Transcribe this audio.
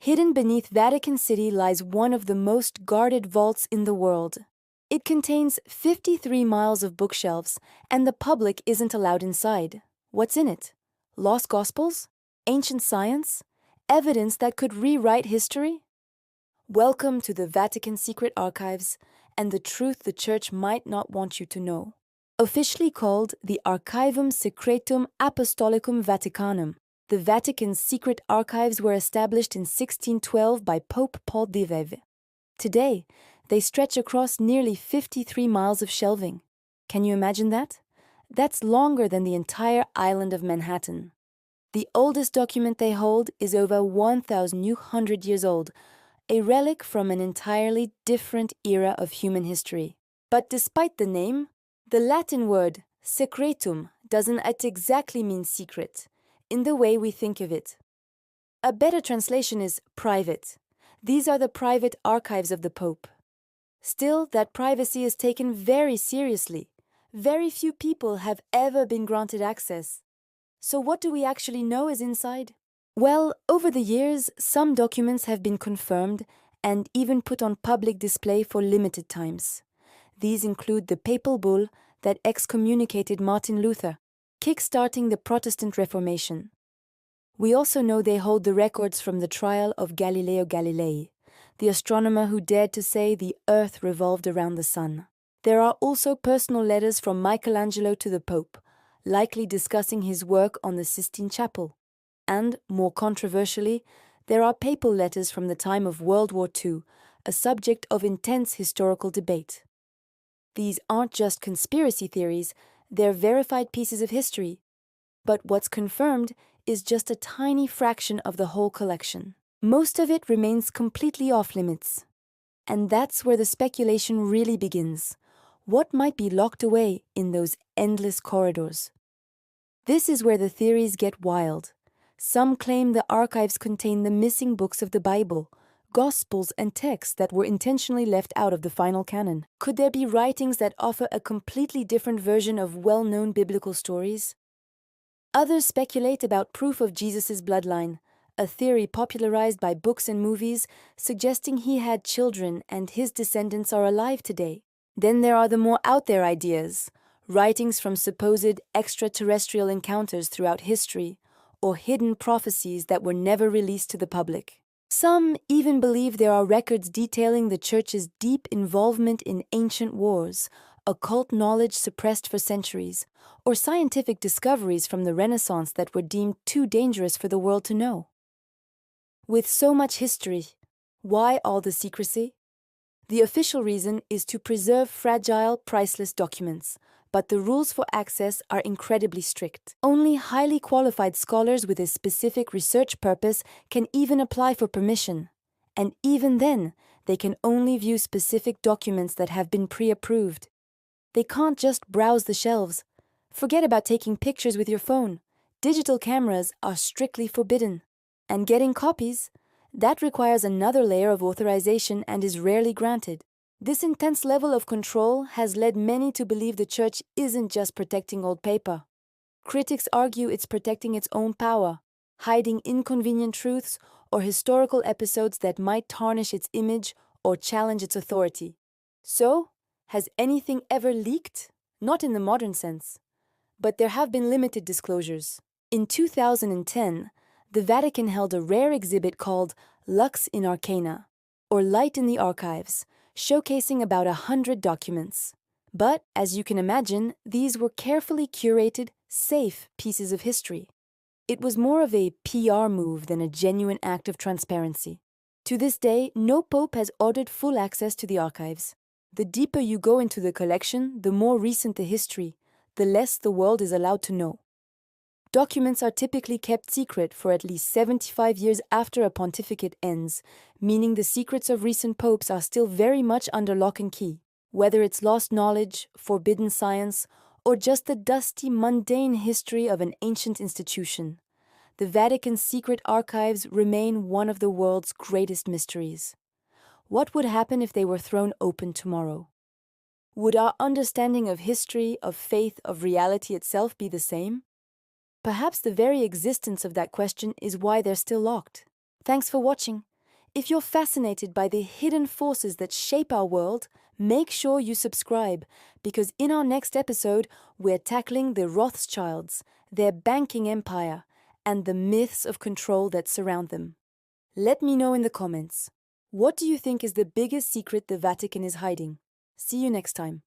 Hidden beneath Vatican City lies one of the most guarded vaults in the world. It contains 53 miles of bookshelves, and the public isn't allowed inside. What's in it? Lost Gospels? Ancient science? Evidence that could rewrite history? Welcome to the Vatican Secret Archives and the truth the Church might not want you to know. Officially called the Archivum Secretum Apostolicum Vaticanum, the Vatican's secret archives were established in 1612 by Pope Paul IX. Today, they stretch across nearly 53 miles of shelving. Can you imagine that? That's longer than the entire island of Manhattan. The oldest document they hold is over 1,200 years old, a relic from an entirely different era of human history. But despite the name, the Latin word secretum doesn't exactly mean secret, in the way we think of it. A better translation is private. These are the private archives of the Pope. Still, that privacy is taken very seriously. Very few people have ever been granted access. So what do we actually know is inside? Well, over the years, some documents have been confirmed and even put on public display for limited times. These include the papal bull that excommunicated Martin Luther, kick-starting the Protestant Reformation. We also know they hold the records from the trial of Galileo Galilei, the astronomer who dared to say the Earth revolved around the sun. There are also personal letters from Michelangelo to the Pope, likely discussing his work on the Sistine Chapel. And, more controversially, there are papal letters from the time of World War II, a subject of intense historical debate. These aren't just conspiracy theories, they're verified pieces of history. But what's confirmed is just a tiny fraction of the whole collection. Most of it remains completely off-limits. And that's where the speculation really begins. What might be locked away in those endless corridors? This is where the theories get wild. Some claim the archives contain the missing books of the Bible, Gospels and texts that were intentionally left out of the final canon. Could there be writings that offer a completely different version of well-known biblical stories? Others speculate about proof of Jesus' bloodline, a theory popularized by books and movies suggesting he had children and his descendants are alive today. Then there are the more out-there ideas, writings from supposed extraterrestrial encounters throughout history, or hidden prophecies that were never released to the public. Some even believe there are records detailing the Church's deep involvement in ancient wars, occult knowledge suppressed for centuries, or scientific discoveries from the Renaissance that were deemed too dangerous for the world to know. With so much history, why all the secrecy? The official reason is to preserve fragile, priceless documents, but the rules for access are incredibly strict. Only highly qualified scholars with a specific research purpose can even apply for permission. And even then, they can only view specific documents that have been pre-approved. They can't just browse the shelves. Forget about taking pictures with your phone. Digital cameras are strictly forbidden. And getting copies, that requires another layer of authorization and is rarely granted. This intense level of control has led many to believe the Church isn't just protecting old paper. Critics argue it's protecting its own power, hiding inconvenient truths or historical episodes that might tarnish its image or challenge its authority. So, has anything ever leaked? Not in the modern sense. But there have been limited disclosures. In 2010, the Vatican held a rare exhibit called Lux in Arcana, or Light in the Archives, showcasing about 100 documents. But, as you can imagine, these were carefully curated, safe pieces of history. It was more of a PR move than a genuine act of transparency. To this day, no pope has ordered full access to the archives. The deeper you go into the collection, the more recent the history, the less the world is allowed to know. Documents are typically kept secret for at least 75 years after a pontificate ends, meaning the secrets of recent popes are still very much under lock and key. Whether it's lost knowledge, forbidden science, or just the dusty, mundane history of an ancient institution, the Vatican's secret archives remain one of the world's greatest mysteries. What would happen if they were thrown open tomorrow? Would our understanding of history, of faith, of reality itself be the same? Perhaps the very existence of that question is why they're still locked. Thanks for watching. If you're fascinated by the hidden forces that shape our world, make sure you subscribe, because in our next episode, we're tackling the Rothschilds, their banking empire, and the myths of control that surround them. Let me know in the comments. What do you think is the biggest secret the Vatican is hiding? See you next time.